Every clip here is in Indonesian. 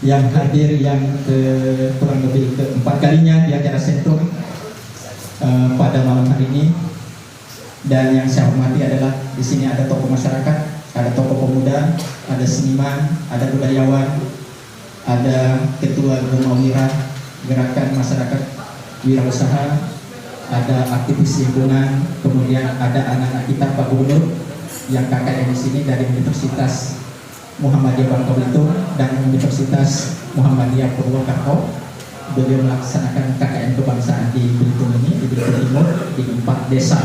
yang hadir yang kurang lebih keempat kalinya di acara Sentrum pada malam hari ini. Dan yang saya hormati adalah di sini ada tokoh masyarakat, ada tokoh pemuda, ada seniman, ada budayawan, ada ketua Rumah Wira, gerakan masyarakat wirausaha, ada aktivis lingkungan, kemudian ada anak-anak kita Pak Gubernur yang kakaknya di sini dari Universitas Muhammadiyah Bangka Belitung dan Universitas Muhammadiyah Purwokerto. Beliau melaksanakan KKN kebangsaan di Belitung ini, di Belitung Timur, di 4 desa.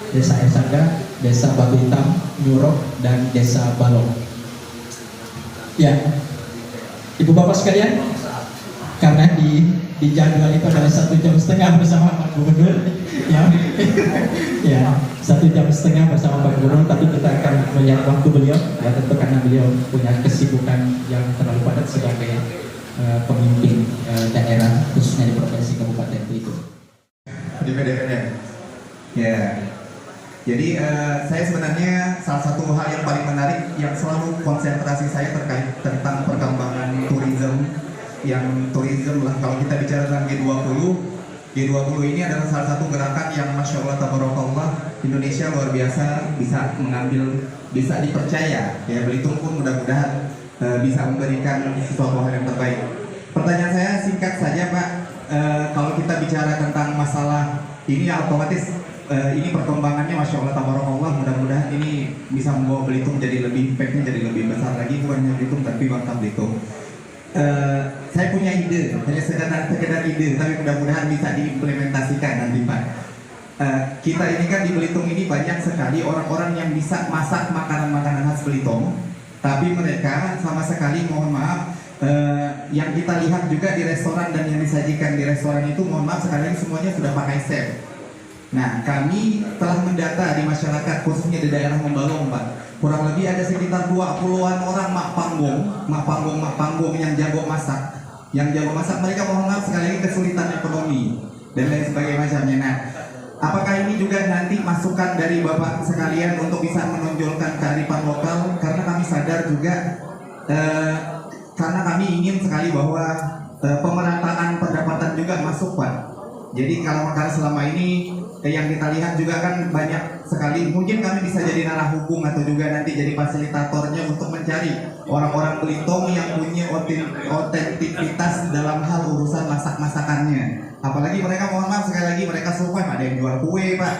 Desa Esaga, Desa Batu Hitam, Nyurok, dan Desa Balong. Ya, Ibu Bapak sekalian, karena di jadwal itu adalah 1,5 jam bersama Pak Gubernur, ya 1,5 jam bersama Pak Gubernur, tapi kita akan melihat waktu beliau, ya tentu karena beliau punya kesibukan yang terlalu padat sebagai pemimpin daerah, khususnya di Provinsi Kabupaten Belitung. Di PDPN. Ya. Jadi saya sebenarnya salah satu hal yang paling menarik yang selalu konsentrasi saya terkait tentang perkembangan tourism lah. Kalau kita bicara tentang G20 ini adalah salah satu gerakan yang Masya Allah Tabarakallah, Indonesia luar biasa bisa mengambil, bisa dipercaya. Ya, Belitung pun mudah-mudahan bisa memberikan sesuatu hal yang terbaik. Pertanyaan saya singkat saja Pak, kalau kita bicara tentang masalah ini otomatis ini perkembangannya Masya Allah Tabarakallah, mudah-mudahan ini bisa membawa Belitung jadi lebih impactnya jadi lebih besar lagi, bukan hanya Belitung tapi Bangka Belitung. Saya punya ide, hanya sekedar ide, tapi mudah-mudahan bisa diimplementasikan nanti Pak. Kita ini kan di Belitung ini banyak sekali orang-orang yang bisa masak makanan-makanan khas Belitung, tapi mereka sama sekali, mohon maaf, yang kita lihat juga di restoran dan yang disajikan di restoran itu, mohon maaf sekali lagi semuanya sudah pakai chef. Nah, kami telah mendata di masyarakat, khususnya di daerah Membalong, Pak. Kurang lebih ada sekitar 20-an orang mak panggung yang jago masak. Mereka mohon maaf sekali lagi kesulitan ekonomi dan lain sebagainya macamnya. Nah, apakah ini juga nanti masukan dari Bapak sekalian untuk bisa menonjolkan kearifan lokal? Karena kami sadar juga, karena kami ingin sekali bahwa pemerataan pendapatan juga masuk, Pak. Jadi kalau karena selama ini yang kita lihat juga kan banyak sekali, mungkin kami bisa jadi narah hukum atau juga nanti jadi fasilitatornya untuk mencari orang-orang Belitung yang punya otentikitas dalam hal urusan masak-masakannya. Apalagi mereka, mohon maaf sekali lagi, mereka survive, ada yang jual kue Pak.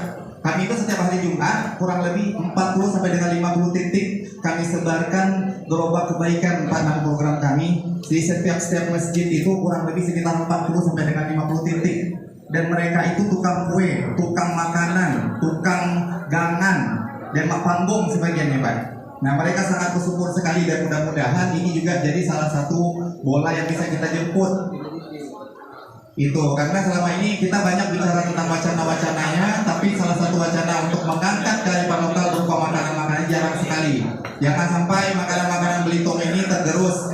Kami itu setiap hari Jumat kurang lebih 40 sampai dengan 50 titik kami sebarkan gerobak kebaikan 4-6 program kami di setiap masjid itu kurang lebih sekitar 40 sampai dengan 50 titik. Dan mereka itu tukang kue, tukang makanan, tukang gangan, dan mak panggung sebagiannya Pak. Nah, mereka sangat bersyukur sekali dan mudah-mudahan ini juga jadi salah satu bola yang bisa kita jemput. Itu karena selama ini kita banyak bicara tentang wacana-wacananya, tapi salah satu wacana untuk mengangkat kearifan lokal berupa makanan-makanan jarang sekali. Jangan sampai makanan-makanan Belitung ini tergerus.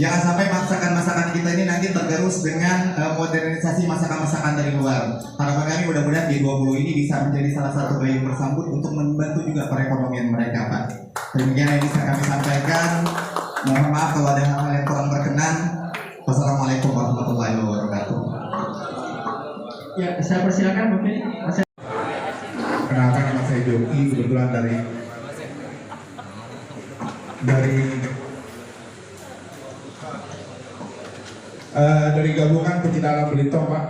Jangan sampai masakan-masakan kita ini nanti tergerus dengan modernisasi masakan-masakan dari luar. Harapan kami mudah-mudahan G20 ini bisa menjadi salah satu gayung bersambut untuk membantu juga perekonomian mereka, Pak. Demikian yang bisa kami sampaikan. Mohon maaf kalau ada hal-hal yang kurang berkenan. Wassalamualaikum warahmatullahi wabarakatuh. Ya, saya persilakan Bapak. Kenalkan, nama saya Joki, kebetulan dari gabungan pecinta alam Belitung, Pak.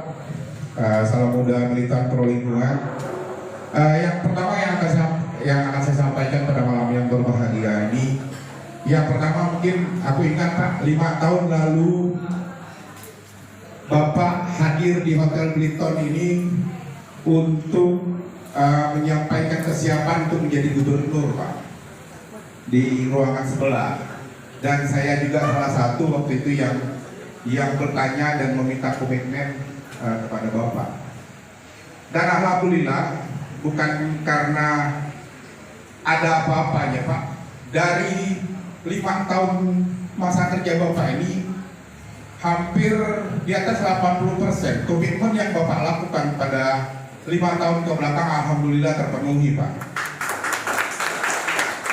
Salam muda militan pro lingkungan. Yang pertama yang akan saya sampaikan pada malam yang berbahagia ini, yang pertama mungkin aku ingat Pak, 5 tahun lalu Bapak hadir di Hotel Belitung ini untuk menyampaikan kesiapan untuk menjadi gubernur, Pak, di ruangan sebelah. Dan saya juga salah satu waktu itu yang bertanya dan meminta komitmen kepada Bapak. Dan alhamdulillah, bukan karena ada apa-apanya Pak, dari 5 tahun masa kerja Bapak ini hampir di atas 80% komitmen yang Bapak lakukan pada 5 tahun ke belakang alhamdulillah terpenuhi, Pak.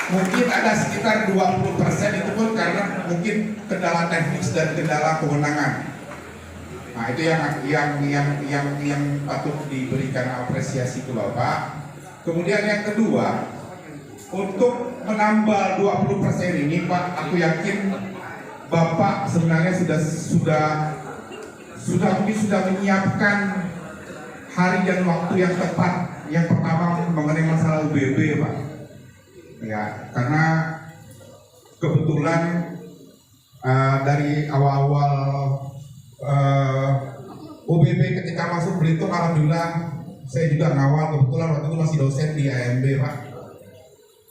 mungkin ada sekitar 20% itu pun karena mungkin kendala teknis dan kendala kewenangan. Nah itu yang patut diberikan apresiasi ke Bapak. Kemudian yang kedua, untuk menambal 20% ini Pak, aku yakin Bapak sebenarnya sudah menyiapkan hari dan waktu yang tepat. Yang pertama mengenai masalah UBB Pak. Ya, karena kebetulan dari awal-awal UBB ketika masuk Belitung, alhamdulillah saya juga ngawal, kebetulan waktu itu masih dosen di AMB Pak.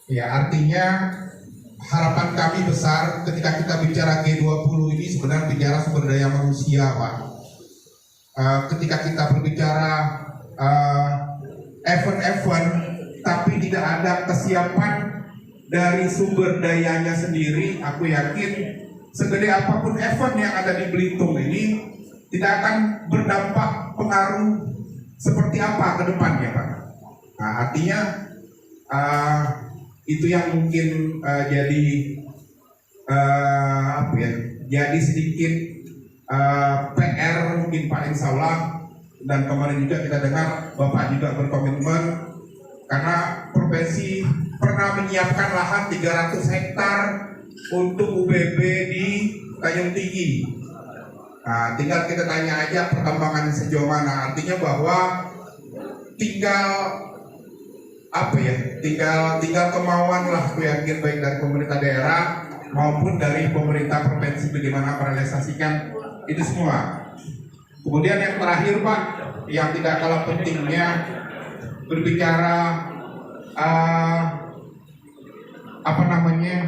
Ya, artinya harapan kami besar ketika kita bicara G20 ini sebenarnya bicara sumber daya manusia Pak. Ketika kita berbicara event-event tapi tidak ada kesiapan dari sumber dayanya sendiri, aku yakin segede apapun event yang ada di Belitung ini tidak akan berdampak pengaruh seperti apa ke depannya Pak. Nah artinya itu yang mungkin jadi sedikit PR mungkin Pak, insya Allah. Dan kemarin juga kita dengar Bapak juga berkomitmen karena provinsi pernah menyiapkan lahan 300 hektar untuk UBB di Tanjung Tinggi. Nah, tinggal kita tanya aja perkembangan sejauh mana. Artinya bahwa tinggal kemauan lah, aku yakin baik dari pemerintah daerah maupun dari pemerintah provinsi bagaimana merealisasikan itu semua. Kemudian yang terakhir Pak, yang tidak kalah pentingnya berbicara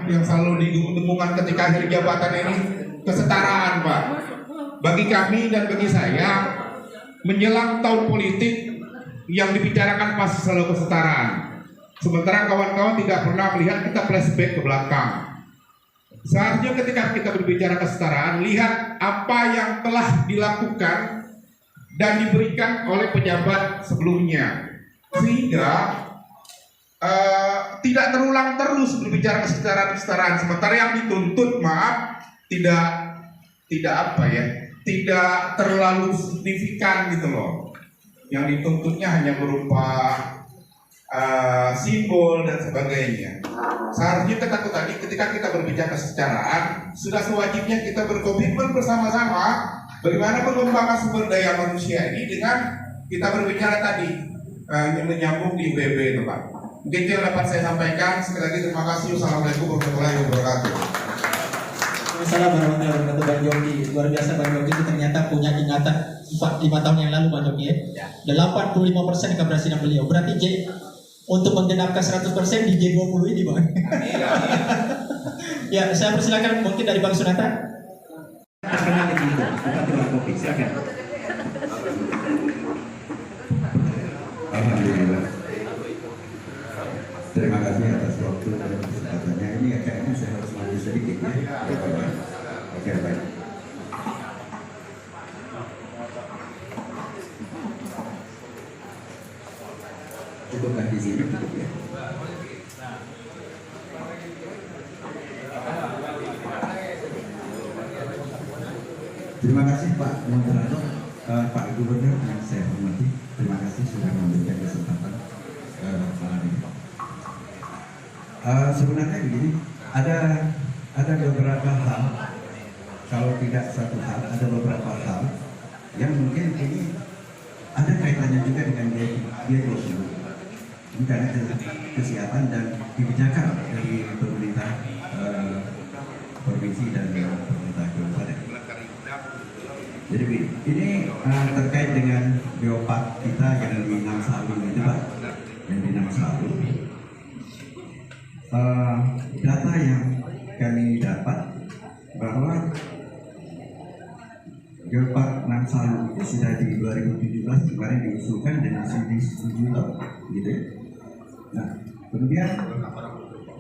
yang selalu didengung-dengungkan ketika akhir jabatan ini, kesetaraan Pak. Bagi kami dan bagi saya, menjelang tahun politik yang dibicarakan pasti selalu kesetaraan. Sementara kawan-kawan tidak pernah melihat kita flashback ke belakang. Seharusnya ketika kita berbicara kesetaraan, lihat apa yang telah dilakukan dan diberikan oleh pejabat sebelumnya, sehingga tidak terulang terus berbicara kesetaraan. Sementara yang dituntut, tidak terlalu signifikan gitu loh. Yang dituntutnya hanya berupa simbol dan sebagainya. Seharusnya ketika kita berbicara kesetaraan, sudah sewajibnya kita berkomitmen bersama-sama bagaimana pengembangan sumber daya manusia ini dengan kita berbicara tadi menyambung di UBB itu Pak. Mungkin itu yang dapat saya sampaikan. Sekali lagi terima kasih. Wassalamualaikum warahmatullahi wabarakatuh. Assalamualaikum warahmatullahi wabarakatuh Bang Jogi. Luar biasa Bang Jogi itu ternyata punya ingatan 4-5 tahun yang lalu Bang Jogi ya. 85% keberhasilan beliau. Berarti untuk menggenapkan 100% di G20 ini Bang. Ya, saya persilakan mungkin dari Bang Sunata. Terkenal di situ, bukan tukang kopi. Silakan. Alhamdulillah. Terima kasih atas waktu dan kesempatannya. Ini kayaknya saya harus maju sedikit ya. Oke, baik. Cukuplah di sini cukup ya. Terima kasih Pak Moderator, Pak Gubernur yang saya hormati. Terima kasih sudah memberikan kesempatan malam ini. Sebenarnya begini, ada beberapa hal, kalau tidak satu hal, ada beberapa hal yang mungkin ini ada kaitannya juga dengan G20. Ini karena kesiapan dan kebijakan dari pemerintah provinsi dan pemerintah kabupaten. Jadi ini terkait dengan geopark kita yang di Namsalu itu Pak, yang di Namsalu. Data yang kami dapat bahwa geopark Namsalu itu sudah di 2017 kemarin diusulkan dengan disetujui gitu ya. Nah, kemudian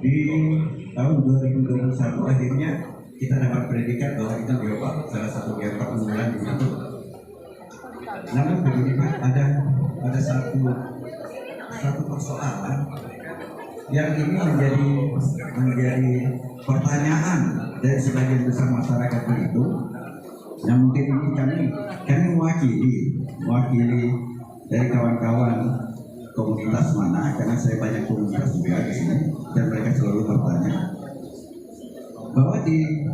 di tahun 2021 akhirnya kita dapat predikat bahwa itu geopark, salah satu geopark unggulan di situ. Namun begini Pak, ada satu persoalan yang ini menjadi pertanyaan dari sebagian besar masyarakat itu. Yang mungkin ini kami mewakili dari kawan-kawan komunitas mana, karena saya banyak komunitas juga di sini dan mereka selalu bertanya bahwa di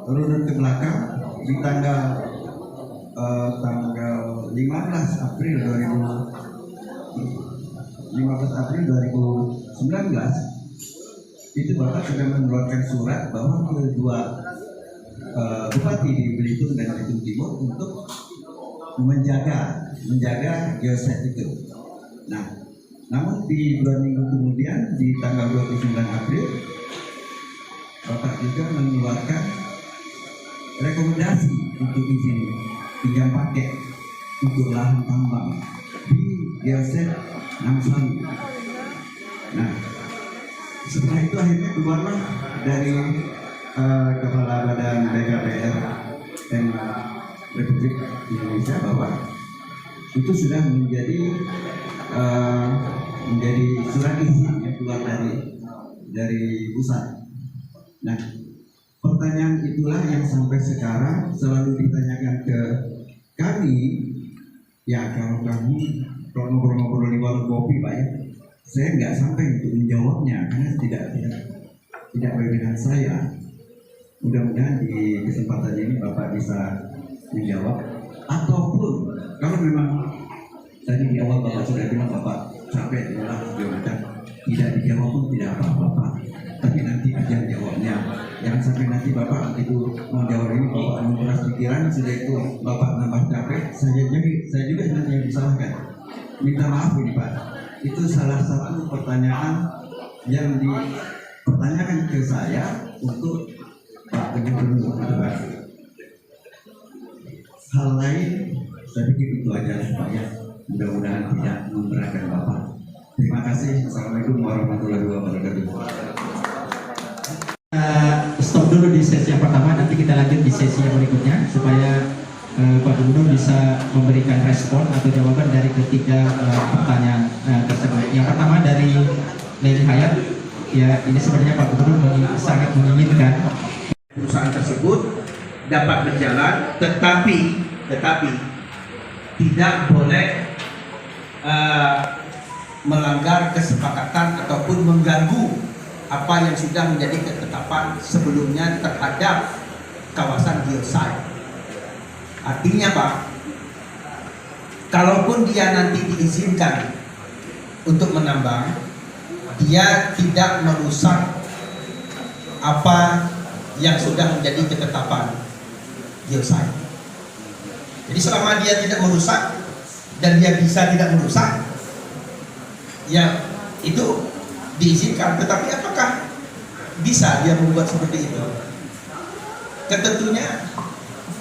runut ke belakang di tanggal 15 April 2019 itu Bapak sudah mengeluarkan surat bahwa kedua bupati di Belitung dan Belitung Timur untuk menjaga geoset itu. Nah, namun di 2 minggu kemudian di tanggal 29 April Bapak juga mengeluarkan rekomendasi untuk izin pinjam pakai untuk lahan tambang di geoset Namsang. Nah, setelah itu akhirnya keluarlah dari Kepala Badan BKPR dan Republik Indonesia bahwa itu sudah menjadi surat izin yang keluar dari pusat. Nah, pertanyaan itulah yang sampai sekarang selalu ditanyakan ke kami. Ya, kalau ngobrol-ngobrol di warung kopi, Pak, ya, saya nggak sampai untuk menjawabnya karena tidak wewenang saya. Mudah-mudahan di kesempatan ini Bapak bisa menjawab, ataupun kalau memang tadi di awal Bapak sudah bilang Bapak capek adalah tidak dijawab pun tidak apa-apa, tapi nanti aja jawabnya. Jangan sampai nanti Bapak itu mau jawab ini Bapak menguras pikiran, sudah itu Bapak nambah capek, saya juga nanti yang disalahkan. Minta maaf ini Pak, itu salah satu pertanyaan yang dipertanyakan ke saya untuk Pak Gubernur itu Pak. Hal lain saya pikir itu aja Pak ya. Mudah-mudahan tidak memberatkan Bapak. Terima kasih. Assalamualaikum warahmatullahi wabarakatuh. Stop dulu di sesi yang pertama, nanti kita lanjut di sesi yang berikutnya supaya Pak Gubernur bisa memberikan respon atau jawaban dari ketiga pertanyaan tersebut. Yang pertama dari Leli Hayat, ya ini sebenarnya Pak Gubernur sangat menginginkan perusahaan tersebut dapat berjalan, tetapi tidak boleh melanggar kesepakatan ataupun mengganggu apa yang sudah menjadi ketetapan sebelumnya terhadap kawasan geosite. Artinya Pak, kalaupun dia nanti diizinkan untuk menambang, dia tidak merusak apa yang sudah menjadi ketetapan geosite. Jadi selama dia tidak merusak dan dia bisa tidak merusak, ya itu diizinkan. Tetapi apakah bisa dia membuat seperti itu? Tentunya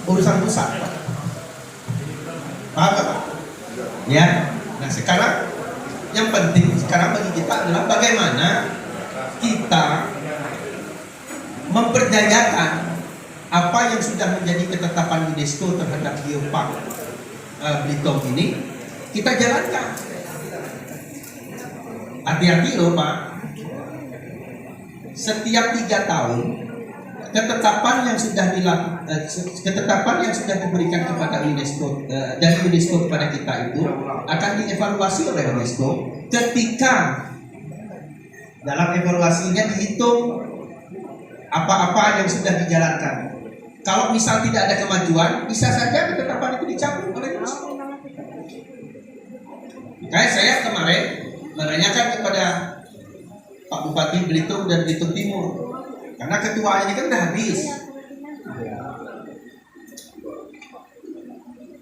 urusan pusat, Pak. Paham Pak? Ya. Nah sekarang yang penting sekarang bagi kita adalah bagaimana kita memperdayakan apa yang sudah menjadi ketetapan UNESCO terhadap Geopark Belitung ini kita jalankan. Hati-hati loh Pak, setiap 3 tahun ketetapan yang sudah diberikan kepada UNESCO dari UNESCO kepada kita itu akan dievaluasi oleh UNESCO. Ketika dalam evaluasinya dihitung apa-apa yang sudah dijalankan. Kalau misal tidak ada kemajuan, bisa saja ketetapan itu dicabut oleh UNESCO. Kayak saya kemarin menanyakan kepada Pak Bupati Belitung dan Belitung Timur, karena ketua ini kan udah habis,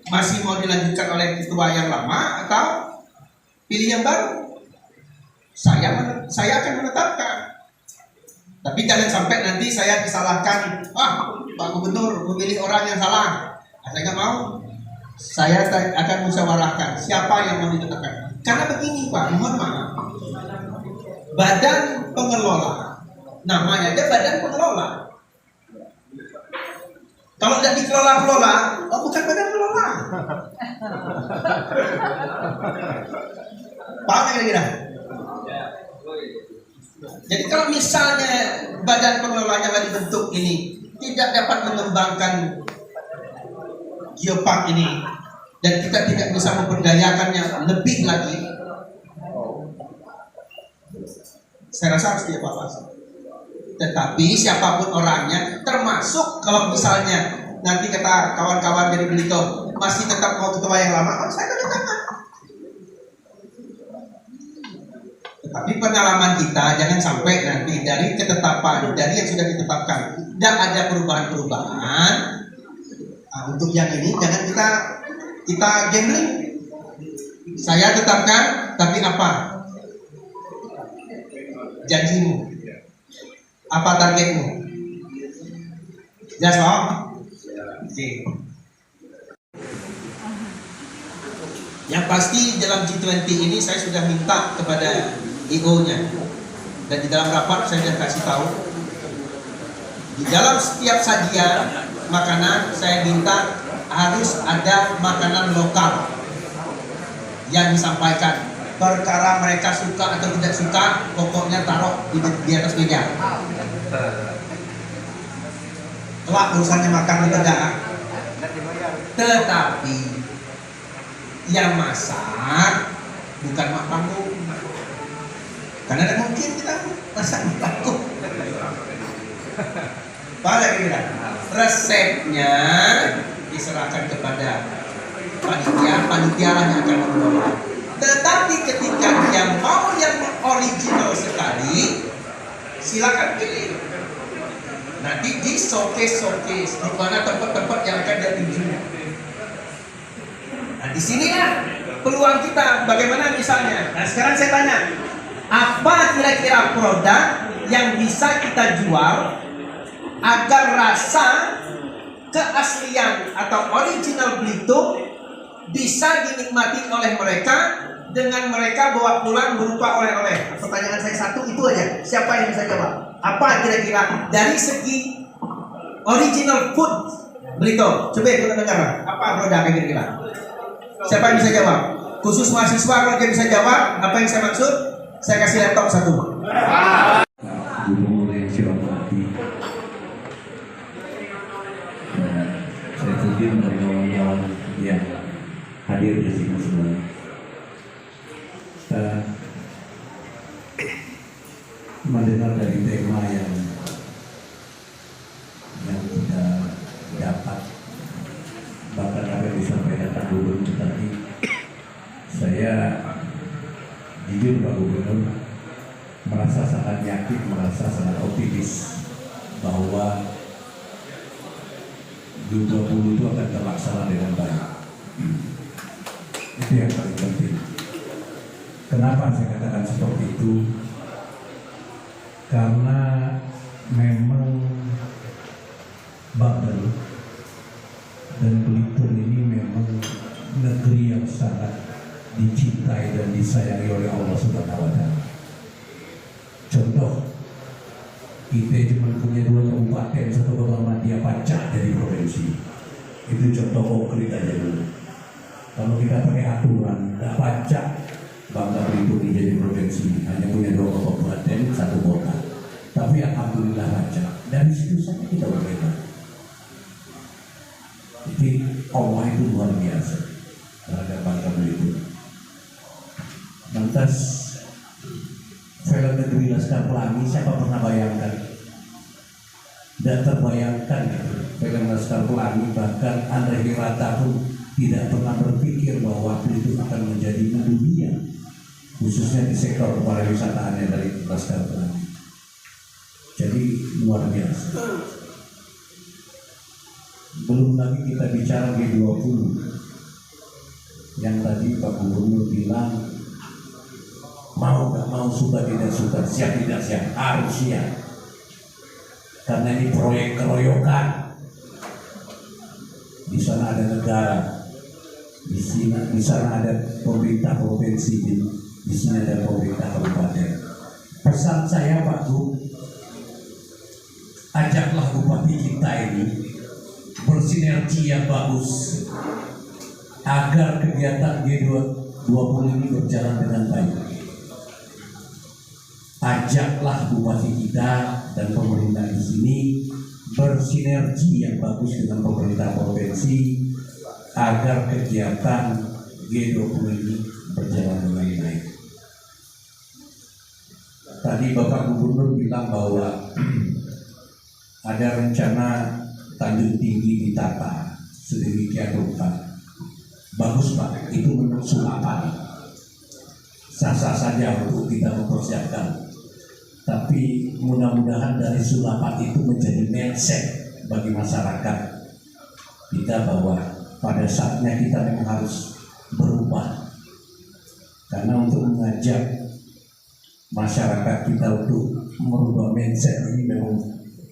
masih mau dilanjutkan oleh ketua yang lama atau pilih yang baru? Saya akan menetapkan. Tapi jangan sampai nanti saya disalahkan, Pak Gubernur memilih orang yang salah. Saya nggak mau. Saya akan musyawarahkan siapa yang mau ditetapkan. Karena begini Pak, mohon maaf, badan pengelola, namanya aja badan pengelola. Kalau tidak dikelola-kelola, bukan badan pengelola. Paham kira-kira? Jadi kalau misalnya badan pengelolanya yang dibentuk ini tidak dapat mengembangkan geopark ini dan kita tidak bisa memberdayakannya lebih lagi, saya rasa harus dievaluasi. Tetapi siapapun orangnya, termasuk kalau misalnya nanti kata kawan-kawan dari Belito masih tetap mau ketua yang lama, saya tanda tangan. Tetapi pengalaman kita jangan sampai nanti dari ketetapan, dari yang sudah ditetapkan tidak ada perubahan-perubahan. Nah, untuk yang ini jangan kita gambling. Saya tetapkan, tapi apa janjimu? Apa targetmu? Jelas, Pak? Oke. Yang pasti dalam G20 ini saya sudah minta kepada IO-nya, dan di dalam rapat saya sudah kasih tahu, di dalam setiap sajian makanan saya minta harus ada makanan lokal yang disampaikan. Perkara mereka suka atau tidak suka, pokoknya taruh di atas meja. Kelak urusannya makan atau tidak. Tetapi yang masak bukan mak panggung. Karena ada mungkin kita masak mak panggung. Pada kira resepnya diserahkan kepada panitia lah yang akan mengelola. Tetapi ketika dia mau yang original sekali, silakan pilih. Nanti di showcase di mana tempat-tempat yang akan dia tuju. Nah, di sinilah peluang kita. Bagaimana misalnya? Nah, sekarang saya tanya, apa kira-kira produk yang bisa kita jual agar rasa keaslian atau original Belitung bisa dinikmati oleh mereka dengan mereka bawa pulang berupa oleh-oleh. Pertanyaan saya satu itu aja. Siapa yang bisa jawab? Apa kira-kira dari segi original food Belitung? Coba kita dengar. Apa produk kira-kira? Siapa yang bisa jawab? Khusus mahasiswa kalau dia bisa jawab apa yang saya maksud, saya kasih laptop satu. Gubernur yang silapati. Saya setuju dengan kawan-kawan yang hadir di sini semua. Mendengar dari tema yang tidak dapat bahkan apa yang disampaikan Pak Gubernur tadi, saya jujur Pak Gubernur merasa sangat yakin, merasa sangat optimis bahwa G20 itu akan terlaksana dengan baik. Itu yang paling penting. Kenapa saya katakan seperti itu? Karena memang Babel dan Belitung ini memang negeri yang sangat dicintai dan disayangi oleh Allah Subhanahu wa Ta'ala. Contoh, kita cuma punya 2 kabupaten, 1 Muhammadiyah pacak dari provinsi. Itu contoh konkret aja dulu. Kalau kita pakai aturan, tidak pacak Bangka Belitung ini jadi provinsi, hanya punya 2 kabupaten, 1 kota. Tapi alhamdulillah pacak. Dari situ saja kita berbeda. Jadi Allah itu luar biasa terhadap Bangka Belitung. Lantas film Negeri Laskar Pelangi, siapa pernah bayangkan? Dan terbayangkan gitu. Film Laskar Pelangi, bahkan Andre Hirata pun tidak pernah berpikir bahwa Belitung akan menjadi mendunia, khususnya di sektor pariwisataannya dari Laskar Pelangi. Jadi luar biasa. Belum lagi kita bicara G20 yang tadi Pak Gubernur bilang mau gak mau, suka tidak suka, siap tidak siap, harus siap. Karena ini proyek keroyokan. Di sana ada negara, di sana ada pemerintah provinsi, di sini ada pemerintah kabupaten. Pesan saya Pak Gub, ajaklah bupati kita ini bersinergi yang bagus agar kegiatan G20 ini berjalan dengan baik. ajaklah bupati kita dan pemerintah di sini bersinergi yang bagus dengan pemerintah provinsi agar kegiatan G20 ini berjalan dengan baik. Tadi Bapak Gubernur bilang bahwa ada rencana Tanjung Tinggi ditata sedemikian rupa. Bagus Pak, itu menurut Sulapan. Sah-sah saja untuk kita mempersiapkan. Tapi mudah-mudahan dari Sulapan itu menjadi mindset bagi masyarakat kita bahwa pada saatnya kita memang harus berubah. Karena untuk mengajak masyarakat kita untuk merubah mindset ini memang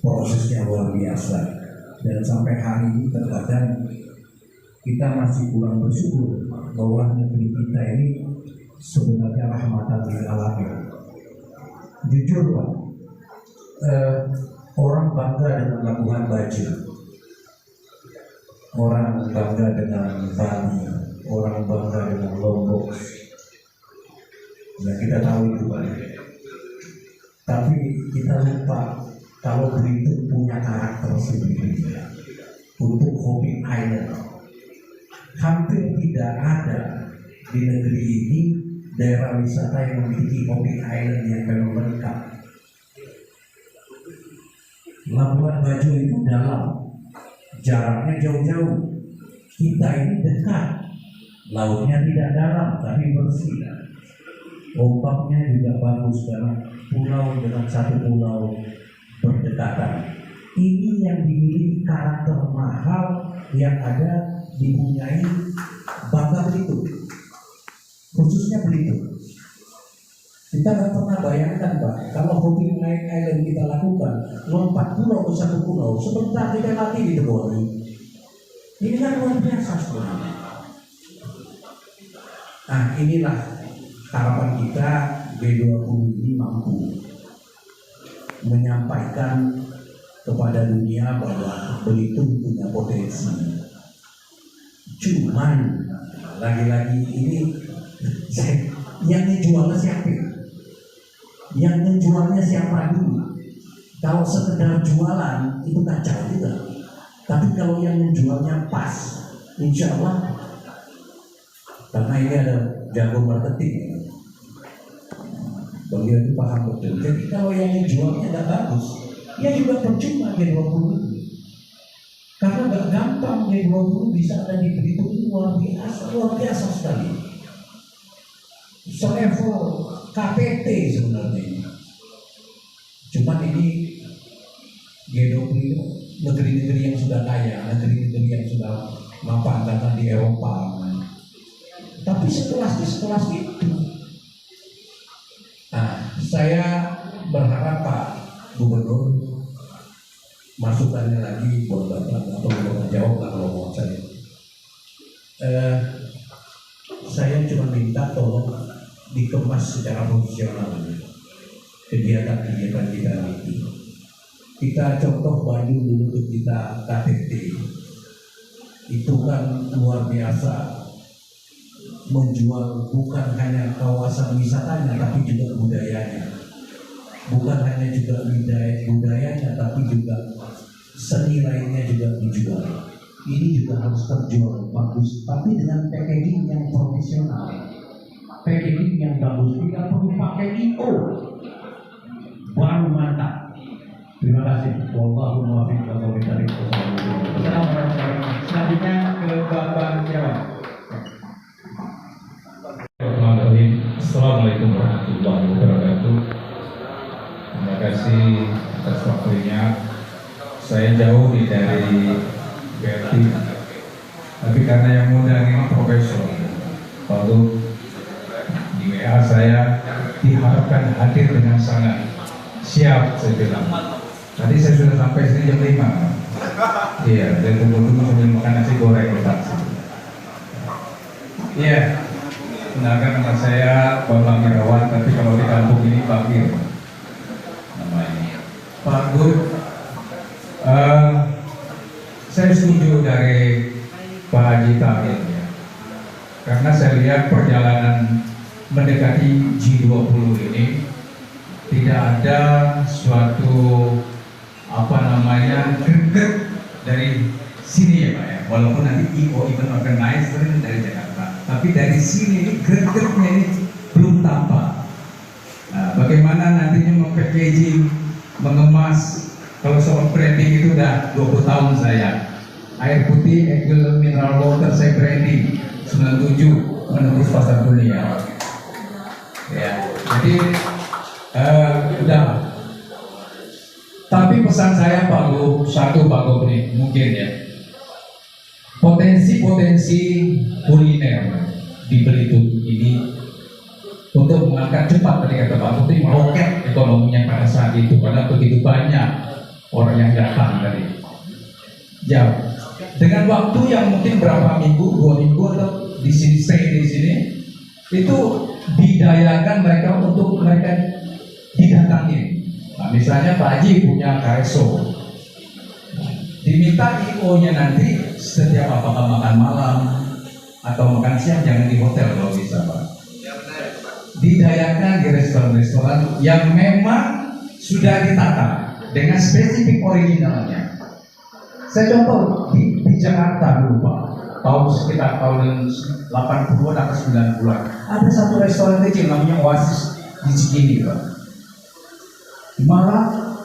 prosesnya luar biasa. Dan sampai hari ini terkadang kita masih kurang bersyukur bahwa negeri kita ini sebenarnya rahmatan lil alamin. Jujur Pak, orang bangga dengan Labuhan Bajo, orang bangga dengan Bali, orang bangga dengan Lombok. Ya kita tahu itu Pak. Tapi kita lupa kalau Belitung punya karakter sendiri. Untuk Hopi Island, hampir tidak ada di negeri ini daerah wisata yang memiliki Hopi Island yang memang lengkap. Labuan Bajo itu dalam, jaraknya jauh-jauh. Kita ini dekat, lautnya tidak dalam tapi bersih. Ombaknya juga bagus karena pulau dengan satu pulau berdekatan. Ini yang dimiliki karakter mahal yang ada dipunyai Bangka Belitung, khususnya Belitung. Kita nggak pernah bayangkan Pak, kalau Hopi Island kita lakukan, lompat pulau ke satu pulau, sebentar kita mati di bawah ini. Ini kan luar biasa sebenarnya. Nah inilah harapan kita G20 ini mampu menyampaikan kepada dunia bahwa Belitung punya potensi. Cuman lagi-lagi ini yang menjualnya siapa? Yang menjualnya siapa dulu? Kalau sekedar jualan itu kacau juga. Tapi kalau yang menjualnya pas, insya Allah, karena ini ada jago marketing, beliau itu paham betul. Jadi kalau yang menjualnya tidak bagus, ya juga percuma G20 itu. Karena gak gampang G20 bisa ada di Belitung itu luar biasa sekali. Selevel KPT sebenarnya. Cuman ini G20 itu negeri-negeri yang sudah kaya, negeri-negeri yang sudah mapan datang di Eropa. Tapi sekelas itu. Nah, saya berharap Pak Gubernur masukannya lagi buat Bapak atau Bapak jawab lah kalau mau saya. Saya cuma minta tolong dikemas secara profesional kegiatan-kegiatan kita ini. Kita contoh Bandung dulu kita KTT itu kan luar biasa, menjual bukan hanya kawasan wisatanya tapi juga budayanya. Bukan hanya juga budayanya tapi juga seni lainnya juga dijual. Ini juga harus terjual bagus tapi dengan packaging yang profesional, packaging yang bagus. Tidak perlu pakai IO, baru mantap. Terima kasih. Wallahu muwaffiq wa bishariq. Selanjutnya ke Bapak Jawa. Assalamualaikum warahmatullahi wabarakatuh. Terima kasih atas waktunya. Saya jauh dari BRT, tapi karena yang undang ini profesor, lalu di WA saya diharapkan hadir dengan sangat siap. Saya bilang tadi saya sudah sampai sini jam 5. Iya, dan tunggu-tunggu sambil makan nasi goreng letak. Iya, kenalkan nama saya Bambang Irawan, tapi kalau di kampung ini Bakir namanya. Pak Gub, saya setuju dari Pak Haji Tahir ya. Karena saya lihat perjalanan mendekati G20 ini tidak ada suatu apa namanya greget dari sini ya Pak ya, walaupun nanti IO event organizer dari Jakarta, tapi dari sini ini gregetnya ini belum tampak. Nah, bagaimana nantinya packaging, mengemas, kalau soal branding itu udah 20 tahun saya. Air putih, Eagle Mineral Water saya branding 97 menembus pasar dunia. Ya, jadi udah. Tapi pesan saya Pak Gub, satu Pak Gub nih mungkin ya, potensi kuliner di Belitung ini untuk mengangkat cepat tadi kata Pak Gub ini meroket ekonominya pada saat itu karena begitu banyak orang yang datang tadi. Ya, dengan waktu yang mungkin berapa minggu, 2 minggu atau di sini stay di sini, itu didayakan mereka untuk mereka didatangin. Nah, misalnya Pak Haji punya KSO, diminta IO-nya nanti setiap apakah makan malam atau makan siang jangan di hotel kalau bisa Pak. Didayakan di restoran-restoran yang memang sudah ditata dengan spesifik originalnya. Saya contoh di Jakarta dulu Pak, sekitar tahun 80-an atau 90-an, ada satu restoran kecil namanya Oasis di Cikini Pak. Malah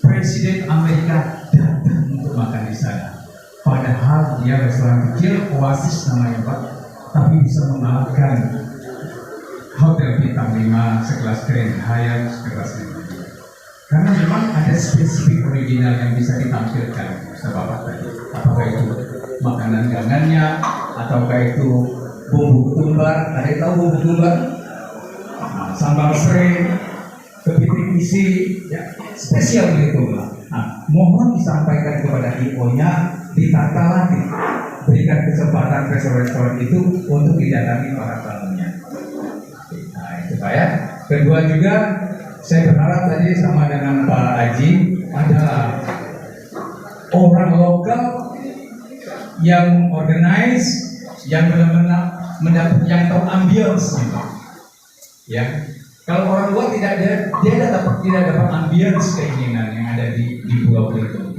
Presiden Amerika datang untuk makan di sana. Padahal dia restoran kecil, Oasis namanya Pak, tapi bisa mengalahkan hotel bintang 5 sekelas Grand Hyatt, sekelas 5. Karena memang ada spesifik original yang bisa ditampilkan Bapak tadi. Apakah itu makanan gangannya, ataukah itu bumbu ketumbar, ada yang tahu bumbu ketumbar? Nah, sambal serai, kepiting isi, ya, spesial gitu. Nah, mohon disampaikan kepada IO-nya, ditata lagi, berikan kesempatan restoran-restoran itu untuk didatangi para tamunya. Nah, itu Pak ya. Kedua juga, saya berharap tadi sama dengan Pak Haji adalah orang lokal yang organize, yang benar-benar mendapat, yang tahu ambience gitu. Ya, kalau orang luar dia tidak dapat ambience keinginan yang ada di Pulau Belitung.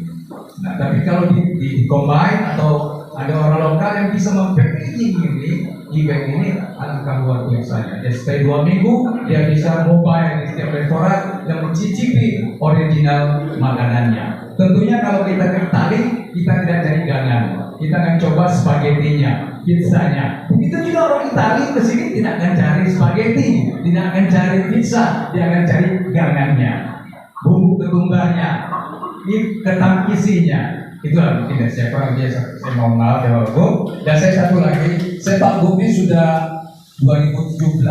Nah, tapi kalau di combine atau ada orang lokal yang bisa mempackaging ini event ini, alangkah luar biasanya. Dia stay 2 minggu, dia bisa mobile di setiap restoran dan mencicipi original makanannya. Tentunya kalau kita ke Itali, kita tidak cari gangan, kita akan coba spagettinya, pizzanya. Begitu juga orang Itali ke sini tidak akan cari spaghetti, tidak akan cari pizza, dia akan cari gangannya, bumbu ketumbarnya, ketam isinya. Itulah mungkin dari saya kurang biasa. Saya mau mengenal Pak Gub. Dan saya satu lagi, saya Pak Gub ini sudah 2017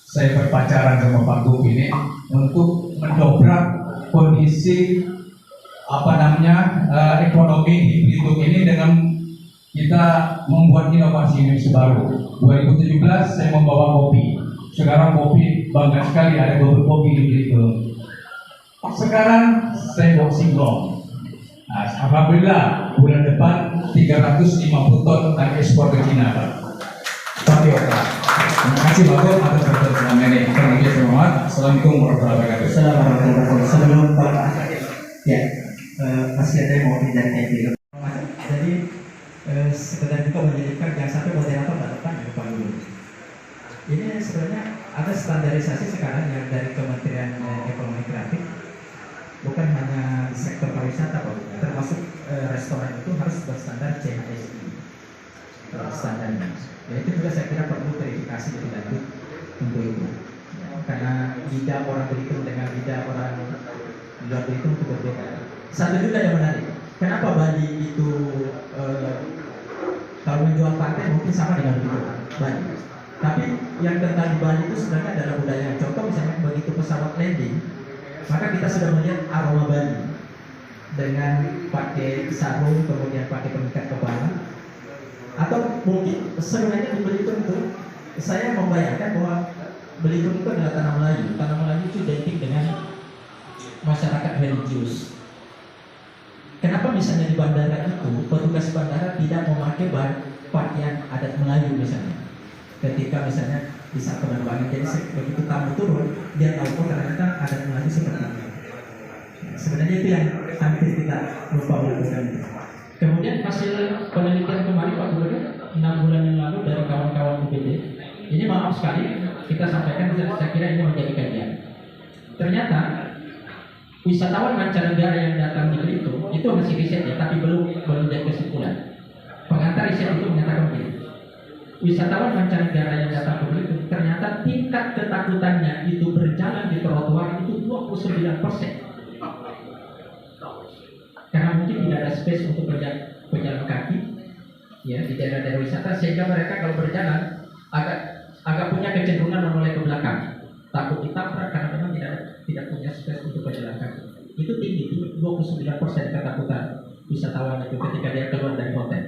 saya berpacaran sama Pak Gub ini untuk mendobrak kondisi ekonomi di Belitung ini dengan kita membuat inovasi baru. 2017 saya membawa kopi. Sekarang kopi bangga sekali ada bubur kopi di Belitung. Sekarang saya bawa singkong. Nah, alhamdulillah bulan depan 350 ton akan ekspor ke Cina Pak. Tapi terima kasih Pak Gub atas pertemuan ini. Assalamualaikum warahmatullahi wabarakatuh. Assalamualaikum. Sebelum Pak ya masih ada yang mau menjadi gitu. Jadi sebenarnya juga menyelipkan yang satu moderator datang ya Pak Gub. Ini sebenarnya ada standarisasi sekarang yang dari Kementerian Ekonomi Kreatif, bukan hanya sektor pariwisata Pak, termasuk restoran itu harus berstandar CHSI standarnya. Ya, itu juga saya kira perlu verifikasi lebih lanjut untuk itu. Ya, karena lidah orang Belitung dengan lidah orang luar Belitung itu berbeda. Satu juga yang menarik, kenapa Bali itu kalau menjual pantai mungkin sama dengan Bali. Tapi yang kental di Bali itu sebenarnya adalah budaya. Contoh misalnya begitu pesawat landing, maka kita sudah melihat aroma Bali dengan pakai sarung, kemudian pakai pengikat kepala. Atau mungkin sebenarnya di Belitung itu saya membayangkan bahwa Belitung itu adalah tanah Melayu. Tanah Melayu itu identik dengan masyarakat religius. Kenapa misalnya di bandara itu petugas bandara tidak memakai pakaian adat Melayu misalnya? Ketika misalnya di saat penerbangan. Jadi begitu tamu turun, dia tahu kok ternyata ada yang lagi seperti ini. Sebenarnya itu yang hampir kita lupa lakukan. Kemudian hasil penelitian kemarin Pak Gubernur 6 bulan yang lalu dari kawan-kawan UPD, ini maaf sekali kita sampaikan, saya kira ini menjadi kajian. Ternyata wisatawan mancanegara yang datang di Belitung itu masih riset ya, tapi belum jadi kesimpulan. Pengantar riset itu menyatakan begini: wisatawan mancanegara yang datang ke Belitung ternyata tingkat ketakutannya itu berjalan di trotoar itu 29%. Karena mungkin tidak ada space untuk berjalan kaki ya di daerah-daerah wisata, sehingga mereka kalau berjalan agak punya kecenderungan menoleh ke belakang, takut ditabrak karena memang tidak punya space untuk berjalan kaki. Itu tinggi, 29% ketakutan wisatawan itu ketika dia keluar dari hotel.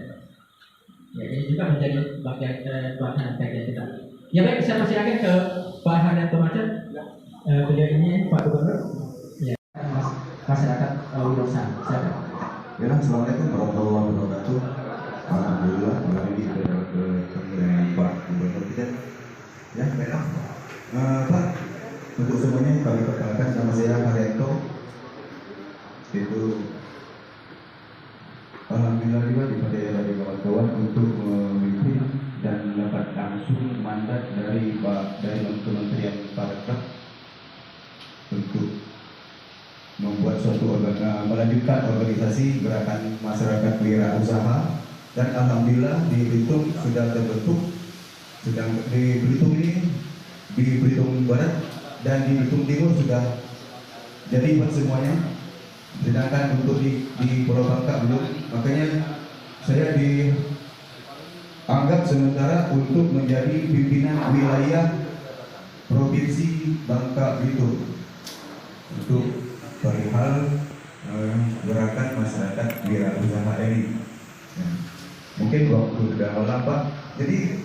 Ya, ini juga menjadi bahan kajian kita. Ya baik, saya masih akan ke Pak Haryanto Macan. Beliau ini Pak Gubernur. Ya, masyarakat Wirosa. Silakan. Ya, assalamualaikum warahmatullahi wabarakatuh. Alhamdulillah, kembali di pemilihan Pak Gubernur kita. Ya, baiklah. Pak, untuk semuanya kami perkenalkan, nama saya Haryanto. Itu alhamdulillah juga dipercaya dari kawan-kawan untuk memimpin dan mendapat langsung mandat dari Kementerian Pariwisata untuk membuat suatu melanjutkan organisasi gerakan masyarakat wirausaha, dan alhamdulillah di Belitung sudah terbentuk. Sedang di Belitung ini, di Belitung Barat dan di Belitung Timur sudah jadi buat semuanya. Sedangkan untuk di Pulau Bangka belum, makanya saya dianggap sementara untuk menjadi pimpinan wilayah Provinsi Bangka Belitung untuk perihal gerakan masyarakat wirausaha ini. Ya. Mungkin waktu sudah lambat, jadi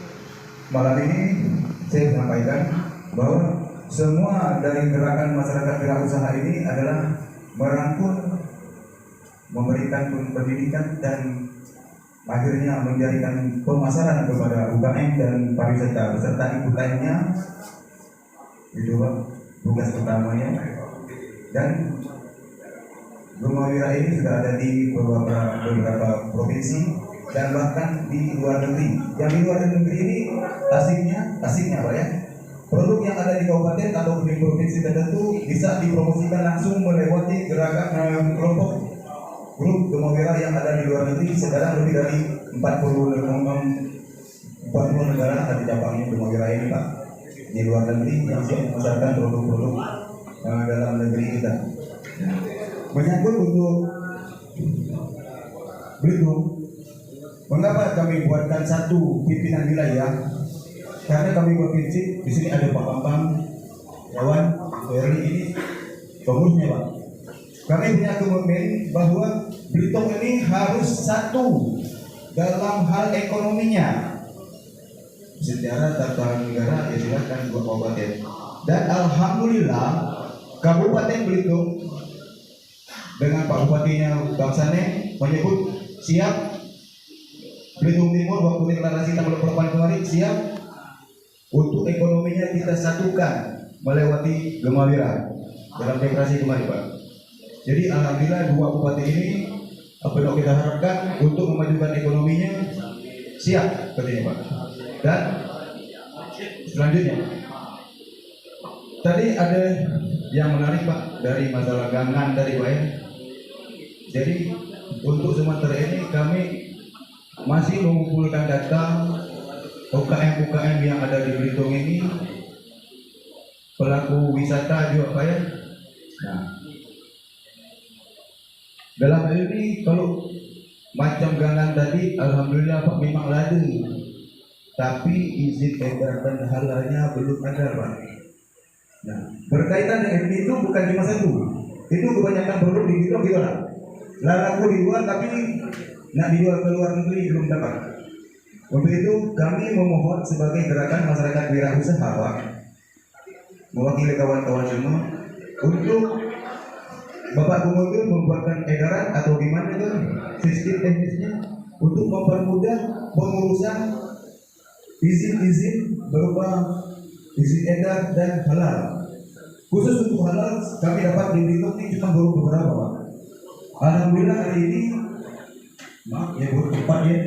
malam ini saya sampaikan bahwa semua dari gerakan masyarakat wirausaha ini adalah merangkul, memberikan pendidikan dan akhirnya menjadikan pemasaran kepada UKM dan pariwisata beserta ikut lainnya. Itu Pak, tugas utamanya. Dan Rumah Wira ini sudah ada di beberapa provinsi dan bahkan di luar negeri. Yang di luar negeri ini asiknya Pak ya, produk yang ada di kabupaten atau di provinsi tertentu bisa dipromosikan langsung melewati gerakan kelompok grup Rumah Wira yang ada di luar negeri. Sekarang lebih dari 40 negara ada di cabangnya Rumah Wira ini Pak, di luar negeri yang siap memasarkan produk-produk dalam negeri kita. Menyangkut untuk Belitung, mengapa kami buatkan satu pimpinan wilayah? Karena kami berprinsip di sini ada Pak Bambang, Yawan, Ferry ini pengurusnya Pak. Kami punya komitmen bahwa Belitung ini harus satu dalam hal ekonominya. Secara tata negara ya silakan buat kabupaten. Dan alhamdulillah Kabupaten Belitung dengan Pak Bupatinya Bang Sane menyebut siap. Belitung Timur waktu deklarasi tanggal 28 kemarin siap untuk ekonominya kita satukan melewati Gemawira dalam deklarasi kemarin Pak. Jadi alhamdulillah dua bupati ini apa yang kita harapkan untuk memajukan ekonominya siap katanya Pak. Dan selanjutnya tadi ada yang menarik Pak dari masalah gangan dari Pak ya. Jadi untuk Sumatera ini kami masih mengumpulkan data UKM-UKM yang ada di Belitung ini, pelaku wisata juga Pak ya. Nah, dalam hal ini kalau macam gangan tadi alhamdulillah Pak memang ada, tapi izin edar dan halalnya belum ada Pak. Nah, berkaitan dengan itu bukan cuma satu, itu kebanyakan produk di Belitung gitu lah. Laku di luar tapi nak dijual ke luar negeri belum dapat. Untuk itu kami memohon sebagai gerakan masyarakat wirausaha Pak, mewakili kawan-kawan semua untuk Bapak Gubernur membuatkan edaran atau gimana itu sistem teknisnya untuk mempermudah pengurusan izin-izin berupa izin edar dan halal. Khusus untuk halal kami dapat di Belitung ini cuma baru beberapa Pak. Alhamdulillah hari ini, maaf ya baru cepat ya.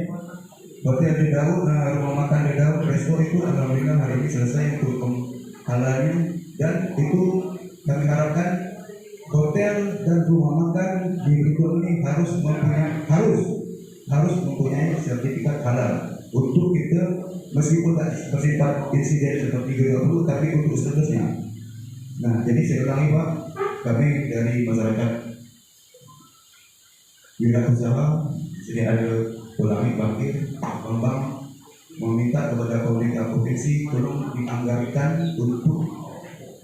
Hotel di Daun, rumah makan di Daun, resto itu alhamdulillah hari ini selesai untuk halalnya, dan itu kami harapkan hotel dan rumah makan di Belitung ini harus mempunyai sertifikat halal untuk kita, meskipun tak bersifat insiden seperti G20 tapi untuk seterusnya. Nah, jadi saya ulangi Pak, kami dari masyarakat wirausaha sini ada Ulangi Bangkit, Bambang meminta kepada pemerintah provinsi tolong dianggarkan untuk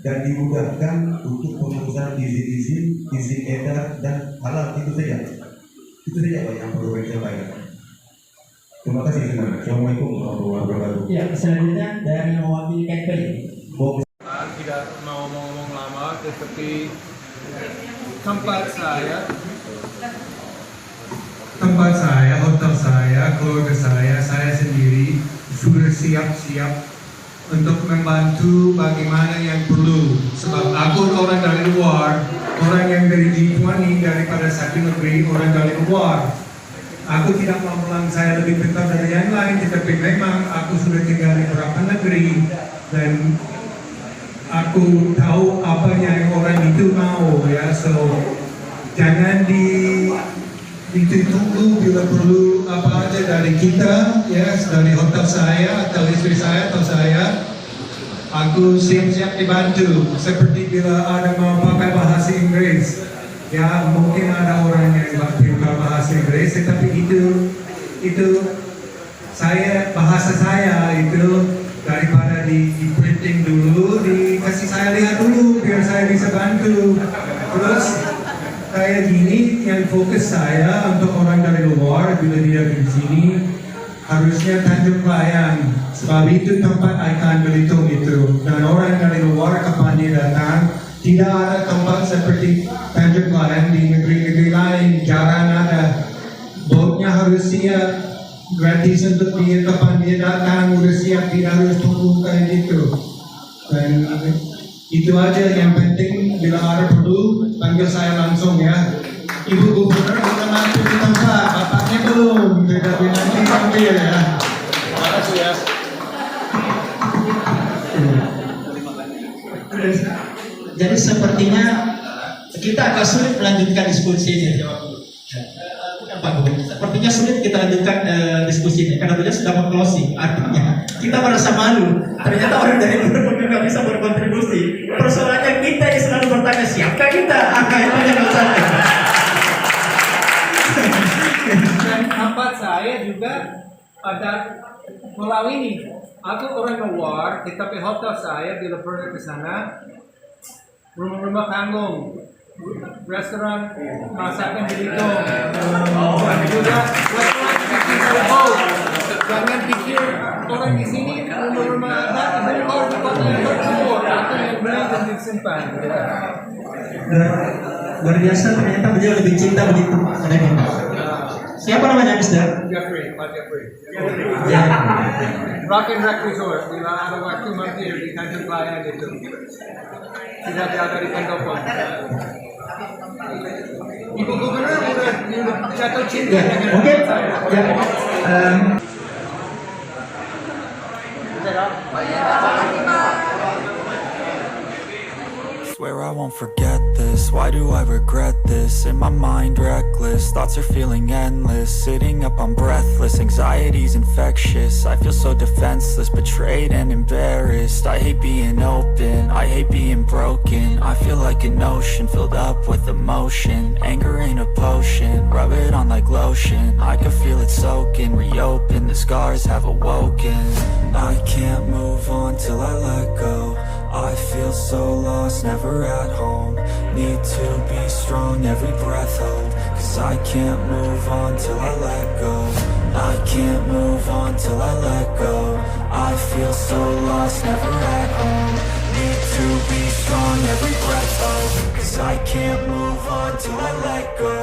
dan dimudahkan untuk pengurusan izin edar dan halal. Itu saja Pak yang perlu saya sampaikan. Terima kasih semuanya. Assalamualaikum warahmatullahi wabarakatuh. Ya, selanjutnya dari mewakili KPI, Bung. Tidak mau ngomong lama, tetapi tempat saya, hotel saya, keluarga saya sendiri sudah siap-siap untuk membantu bagaimana yang perlu. Sebab aku orang dari luar, orang yang dari G20 daripada satu negeri, orang dari luar. Aku tidak mau bilang saya lebih pintar dari yang lain, tetapi memang aku sudah tinggal di beberapa negeri dan aku tahu apa yang orang itu mau ya. So jangan ditunggu bila perlu apa aja dari kita ya, dari hotel saya atau istri saya atau saya. Aku siap-siap dibantu. Seperti bila ada mau pakai bahasa Inggris, ya mungkin ada orang yang pintar bahasa Inggris, tetapi itu bahasa saya itu daripada di printing dulu, dikasih saya lihat dulu biar saya bisa bantu. Terus kayak gini yang fokus saya untuk orang dari luar bila dia di sini harusnya Tanjung Pelayan, sebab itu tempat ikon Belitung itu, dan orang dari luar kapan dia datang tidak ada tempat seperti Tanjung Pelayan di negeri-negeri lain, jarang ada. Boatnya harus siap, gratis untuk dia kapan dia datang, udah siap, tidak harus tunggu kayak gitu. Dan itu aja yang penting, bila ada perlu panggil saya langsung ya. Ibu Gubernur sudah masuk di tempat, bapaknya belum, tetapi nanti panggil ya. Terima kasih ya. Jadi sepertinya kita agak sulit melanjutkan diskusi ini. Sepertinya sulit kita lanjutkan diskusi ini karena beliau sudah meng-closing. Artinya kita merasa malu. Ternyata orang dari luar nggak bisa berkontribusi. Persoalannya kita yang selalu bertanya siapkah kita? Itu yang masalah. Dan tempat saya juga ada melalui ini. Aku orang luar, tetapi hotel saya bila pernah ke sana, rumah-rumah panggung, restoran, masakan Belitung, dan juga restoran. Jangan pikir orang di sini rumah-rumah orang di kota yang berkumpul, atau yang beli dan disimpan. Luar biasa, ternyata beliau lebih cinta Belitung. Siapa namanya, Mister? Jeffrey, Pak Jeffrey. Ya. Rock and Rec Resort, bila ada waktu mampir di Tanjung Pelayan itu. Tidak jauh dari Pendopo. Ibu Gubernur udah jatuh cinta dengan Oke. saya. Ya. Swear I won't forget this. Why do I regret this? In my mind reckless, thoughts are feeling endless. Sitting up, I'm breathless, anxiety's infectious. I feel so defenseless, betrayed and embarrassed. I hate being open, I hate being broken. I feel like an ocean filled up with emotion. Anger ain't a potion, rub it on like lotion. I can feel it soaking, reopen, the scars have awoken. I can't move on till I let go. I feel so lost, never at home. Need to be strong, every breath hold. Cause I can't move on till I let go. I can't move on till I let go. I feel so lost, never at home. Need to be strong, every breath hold. Cause I can't move on till I let go.